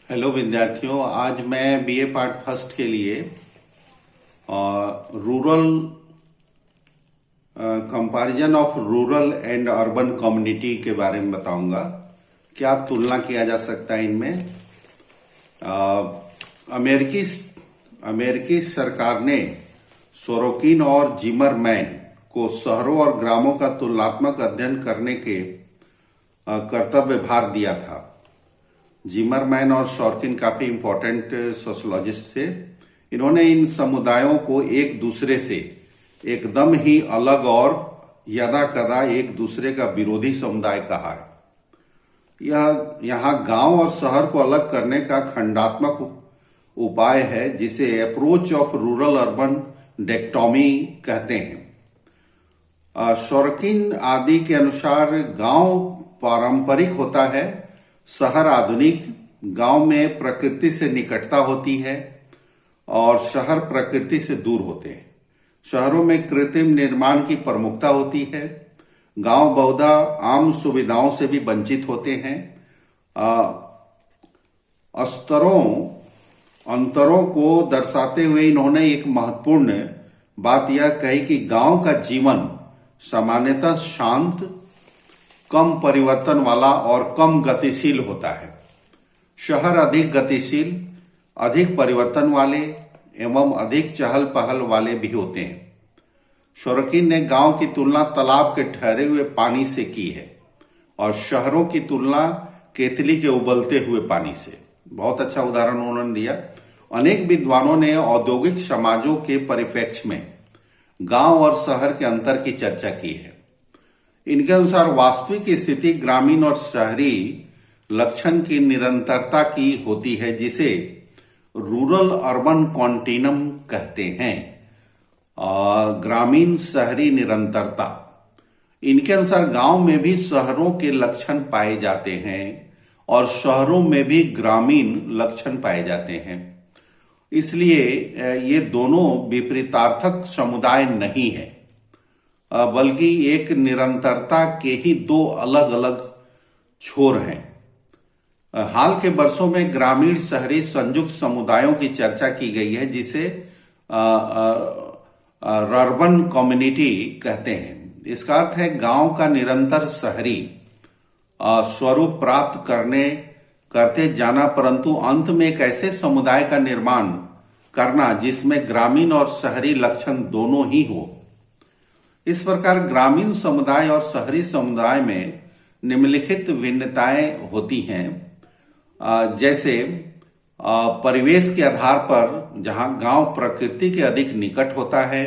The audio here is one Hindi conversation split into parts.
हेलो विद्यार्थियों, आज मैं बीए पार्ट फर्स्ट के लिए rural comparison of rural and urban community के बारे में बताऊंगा। क्या तुलना किया जा सकता है इनमें। अमेरिकी सरकार ने सोरोकिन और जिमरमैन को शहरों और ग्रामों का तुलनात्मक अध्ययन करने के कर्तव्य भार दिया था। जिमरमैन और शॉर्किन काफी इंपॉर्टेंट सोशोलॉजिस्ट थे। इन्होंने इन समुदायों को एक दूसरे से एकदम ही अलग और यदाकदा एक दूसरे का विरोधी समुदाय कहा है। यह यहाँ गांव और शहर को अलग करने का खंडात्मक उपाय है, जिसे अप्रोच ऑफ रूरल अर्बन डेक्टोमी कहते हैं। शॉर्किन आदि के अनुसार गांव पारंपरिक होता है, शहर आधुनिक। गांव में प्रकृति से निकटता होती है और शहर प्रकृति से दूर होते हैं। शहरों में कृत्रिम निर्माण की प्रमुखता होती है। गांव बहुधा आम सुविधाओं से भी वंचित होते हैं। अंतरों को दर्शाते हुए इन्होंने एक महत्वपूर्ण बात यह कही कि गांव का जीवन सामान्यतः शांत, कम परिवर्तन वाला और कम गतिशील होता है। शहर अधिक गतिशील, अधिक परिवर्तन वाले एवं अधिक चहल पहल वाले भी होते हैं। शॉर्किन ने गांव की तुलना तालाब के ठहरे हुए पानी से की है और शहरों की तुलना केतली के उबलते हुए पानी से। बहुत अच्छा उदाहरण उन्होंने दिया। अनेक विद्वानों ने औद्योगिक समाजों के परिप्रेक्ष्य में गांव और शहर के अंतर की चर्चा की है। इनके अनुसार वास्तविक स्थिति ग्रामीण और शहरी लक्षण की निरंतरता की होती है, जिसे रूरल अर्बन कॉन्टिनम कहते हैं। ग्रामीण शहरी निरंतरता। इनके अनुसार गांव में भी शहरों के लक्षण पाए जाते हैं और शहरों में भी ग्रामीण लक्षण पाए जाते हैं। इसलिए ये दोनों विपरीतार्थक समुदाय नहीं है, बल्कि एक निरंतरता के ही दो अलग अलग छोर हैं। हाल के वर्षों में ग्रामीण शहरी संयुक्त समुदायों की चर्चा की गई है, जिसे अर्बन कम्युनिटी कहते हैं। इसका अर्थ है गांव का निरंतर शहरी स्वरूप प्राप्त करते जाना, परंतु अंत में एक ऐसे समुदाय का निर्माण करना जिसमें ग्रामीण और शहरी लक्षण दोनों ही हो। इस प्रकार ग्रामीण समुदाय और शहरी समुदाय में निम्नलिखित भिन्नताएं होती हैं। जैसे परिवेश के आधार पर, जहां गांव प्रकृति के अधिक निकट होता है,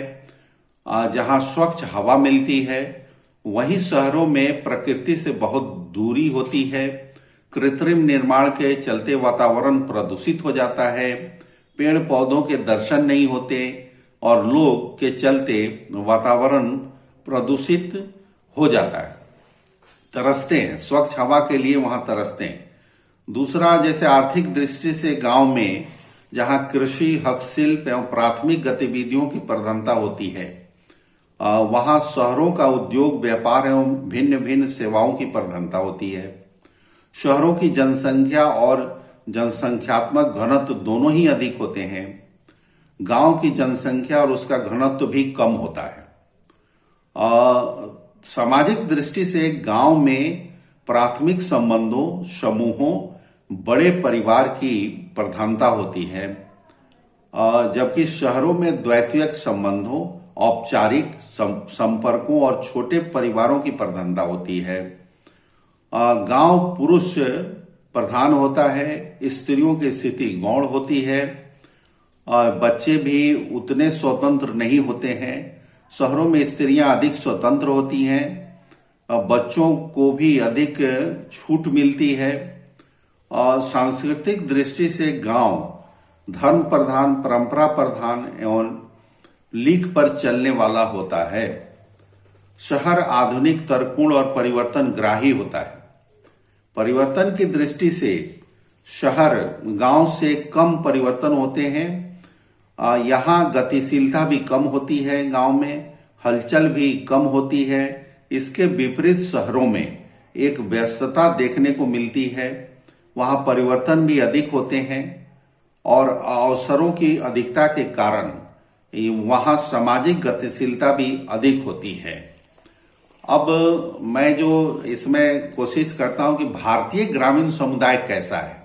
जहां स्वच्छ हवा मिलती है, वहीं शहरों में प्रकृति से बहुत दूरी होती है। कृत्रिम निर्माण के चलते वातावरण प्रदूषित हो जाता है, पेड़ पौधों के दर्शन नहीं होते और लोग के चलते वातावरण प्रदूषित हो जाता है। तरसते हैं, स्वच्छ हवा के लिए वहां तरसते हैं। दूसरा, जैसे आर्थिक दृष्टि से गांव में जहां कृषि, हस्तशिल्प एवं प्राथमिक गतिविधियों की प्रधानता होती है, वहां शहरों का उद्योग, व्यापार एवं भिन्न भिन्न सेवाओं की प्रधानता होती है। शहरों की जनसंख्या और जनसंख्यात्मक घनत्व दोनों ही अधिक होते हैं। गांव की जनसंख्या और उसका घनत्व भी कम होता है। सामाजिक दृष्टि से गांव में प्राथमिक संबंधों, समूहों, बड़े परिवार की प्रधानता होती है, जबकि शहरों में द्वैतीयक संबंधों, औपचारिक संपर्कों और छोटे परिवारों की प्रधानता होती है। गांव पुरुष प्रधान होता है, स्त्रियों की स्थिति गौण होती है और बच्चे भी उतने स्वतंत्र नहीं होते हैं। शहरों में स्त्रियां अधिक स्वतंत्र होती हैं, बच्चों को भी अधिक छूट मिलती है। और सांस्कृतिक दृष्टि से गांव धर्म प्रधान, परंपरा प्रधान एवं लीक पर चलने वाला होता है। शहर आधुनिक, तर्कपूर्ण और परिवर्तन ग्राही होता है। परिवर्तन की दृष्टि से शहर गांव से कम परिवर्तन होते हैं। यहाँ गतिशीलता भी कम होती है, गांव में हलचल भी कम होती है। इसके विपरीत शहरों में एक व्यस्तता देखने को मिलती है। वहां परिवर्तन भी अधिक होते हैं और अवसरों की अधिकता के कारण वहां सामाजिक गतिशीलता भी अधिक होती है। अब मैं जो इसमें कोशिश करता हूं कि भारतीय ग्रामीण समुदाय कैसा है,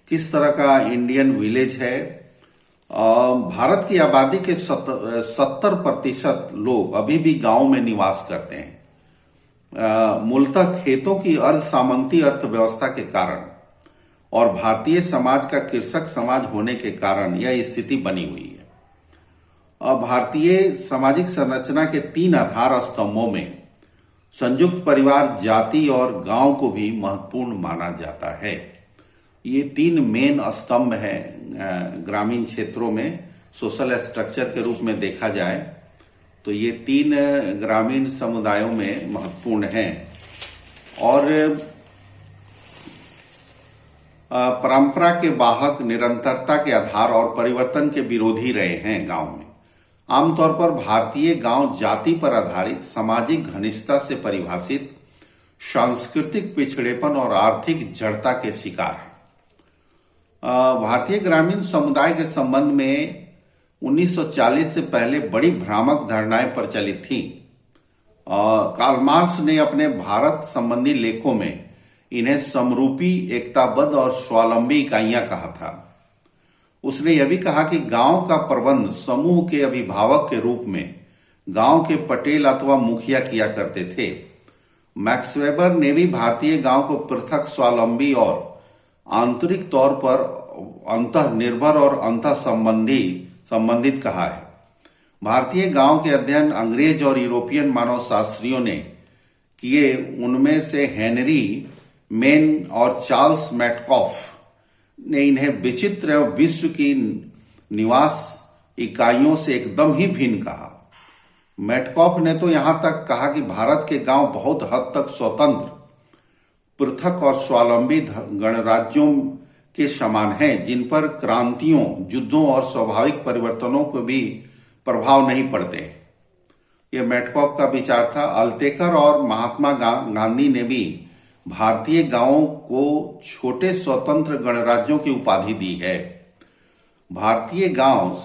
किस तरह का इंडियन विलेज है। भारत की आबादी के 70% लोग अभी भी गांव में निवास करते हैं, मूलतः खेतों की अर्ध सामंती अर्थव्यवस्था के कारण और भारतीय समाज का कृषक समाज होने के कारण यह स्थिति बनी हुई है। भारतीय सामाजिक संरचना के 3 आधार स्तंभों में संयुक्त परिवार, जाति और गांव को भी महत्वपूर्ण माना जाता है। ये 3 मेन स्तंभ हैं ग्रामीण क्षेत्रों में, सोशल स्ट्रक्चर के रूप में देखा जाए तो ये 3 ग्रामीण समुदायों में महत्वपूर्ण हैं और परंपरा के वाहक, निरंतरता के आधार और परिवर्तन के विरोधी रहे हैं गांव में। आमतौर पर भारतीय गांव जाति पर आधारित, सामाजिक घनिष्ठता से परिभाषित, सांस्कृतिक पिछड़ेपन और आर्थिक जड़ता के शिकार है। भारतीय ग्रामीण समुदाय के संबंध में 1940 से पहले बड़ी भ्रामक धारणाएं प्रचलित थीं। कार्ल मार्क्स ने अपने भारत संबंधी लेखों में इन्हें समरूपी, एकताबद्ध और स्वावलंबी इकाइयां कहा था। उसने यह भी कहा कि गांव का प्रबंध समूह के अभिभावक के रूप में गांव के पटेल अथवा मुखिया किया करते थे। मैक्स वेबर ने भी भारतीय गांव को पृथक, स्वावलंबी और आंतरिक तौर पर अंतःनिर्भर और अंतः संबंधित कहा है। भारतीय गांव के अध्ययन अंग्रेज और यूरोपियन मानव शास्त्रियों ने किए। उनमें से हेनरी मेन और चार्ल्स मैटकॉफ ने इन्हें विचित्र एवं विश्व की निवास इकाइयों से एकदम ही भिन्न कहा। मैटकॉफ ने तो यहां तक कहा कि भारत के गांव बहुत हद तक स्वतंत्र, पृथक और स्वावलंबी गणराज्यों के समान हैं, जिन पर क्रांतियों, युद्धों और स्वाभाविक परिवर्तनों को भी प्रभाव नहीं पड़ते। यह मैटकॉफ का विचार था। अल्तेकर और महात्मा गांधी ने भी भारतीय गांवों को छोटे स्वतंत्र गणराज्यों की उपाधि दी है। भारतीय गांव,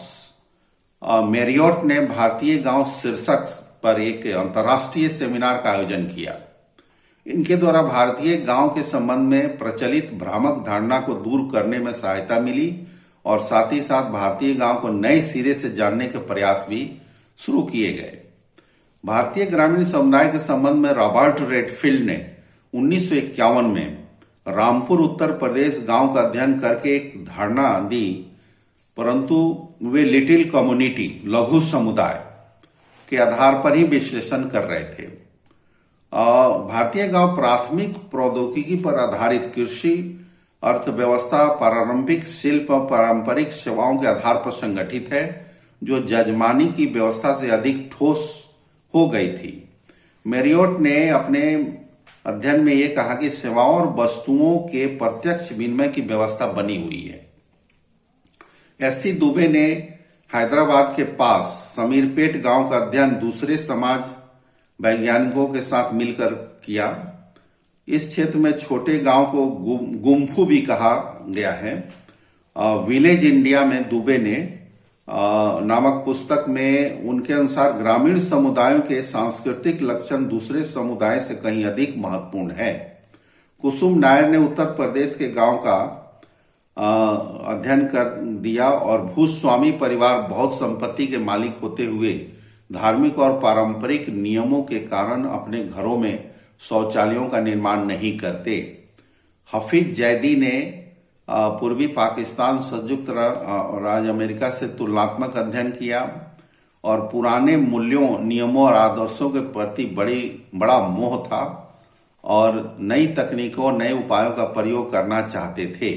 मैरियट ने भारतीय गांव शीर्षक पर एक अंतर्राष्ट्रीय सेमिनार का आयोजन किया। इनके द्वारा भारतीय गांव के संबंध में प्रचलित भ्रामक धारणा को दूर करने में सहायता मिली और साथ ही साथ भारतीय गांव को नए सिरे से जानने के प्रयास भी शुरू किए गए। भारतीय ग्रामीण समुदाय के संबंध में रॉबर्ट रेडफील्ड ने 1951 में रामपुर, उत्तर प्रदेश गांव का अध्ययन करके एक धारणा दी, परंतु वे लिटिल कम्युनिटी, लघु समुदाय के आधार पर ही विश्लेषण कर रहे थे। भारतीय गांव प्राथमिक प्रौद्योगिकी पर आधारित कृषि, अर्थव्यवस्था, पारंपरिक शिल्प और पारंपरिक सेवाओं के आधार पर संगठित है, जो जजमानी की व्यवस्था से अधिक ठोस हो गई थी। मैरियट ने अपने अध्ययन में यह कहा कि सेवाओं और वस्तुओं के प्रत्यक्ष विनिमय की व्यवस्था बनी हुई है। एस.सी. दुबे ने हैदराबाद के पास समीरपेट गांव का अध्ययन दूसरे समाज वैज्ञानिकों के साथ मिलकर किया। इस क्षेत्र में छोटे गांव को गुम्फू भी कहा गया है। विलेज इंडिया में दुबे ने नामक पुस्तक में उनके अनुसार ग्रामीण समुदायों के सांस्कृतिक लक्षण दूसरे समुदाय से कहीं अधिक महत्वपूर्ण है। कुसुम नायर ने उत्तर प्रदेश के गांव का अध्ययन कर दिया और भूस्वामी परिवार बहुत संपत्ति के मालिक होते हुए धार्मिक और पारंपरिक नियमों के कारण अपने घरों में शौचालयों का निर्माण नहीं करते। हफीज जैदी ने पूर्वी पाकिस्तान, संयुक्त राज्य अमेरिका से तुलनात्मक अध्ययन किया और पुराने मूल्यों, नियमों और आदर्शों के प्रति बड़ा मोह था और नई तकनीकों, नए उपायों का प्रयोग करना चाहते थे।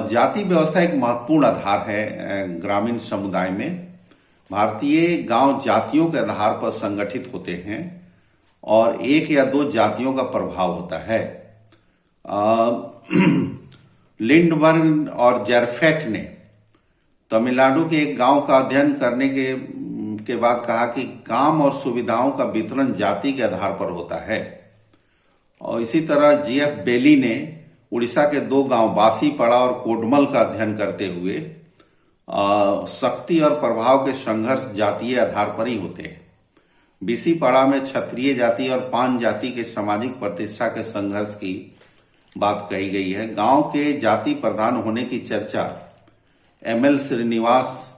जाति व्यवस्था एक महत्वपूर्ण आधार है ग्रामीण समुदाय में। भारतीय गांव जातियों के आधार पर संगठित होते हैं और 1 या 2 जातियों का प्रभाव होता है। लिंडबर्ग और जेरफेट ने तमिलनाडु के एक गांव का अध्ययन करने के बाद कहा कि काम और सुविधाओं का वितरण जाति के आधार पर होता है। और इसी तरह जी.एफ. बेली ने उड़ीसा के 2 गांव बासीपाड़ा और कोडमल का अध्ययन करते हुए शक्ति और प्रभाव के संघर्ष जातीय आधार पर ही होते हैं। बीसीपाड़ा में क्षत्रिय जाति और पान जाति के सामाजिक प्रतिष्ठा के संघर्ष की बात कही गई है। गांव के जाति प्रधान होने की चर्चा एमएल श्रीनिवास,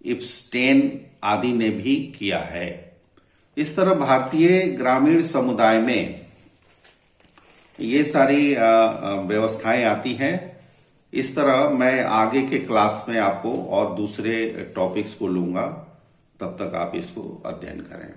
इप्स्टेन आदि ने भी किया है। इस तरह भारतीय ग्रामीण समुदाय में ये सारी व्यवस्थाएं आती हैं। इस तरह मैं आगे के क्लास में आपको और दूसरे टॉपिक्स को लूंगा, तब तक आप इसको अध्ययन करें।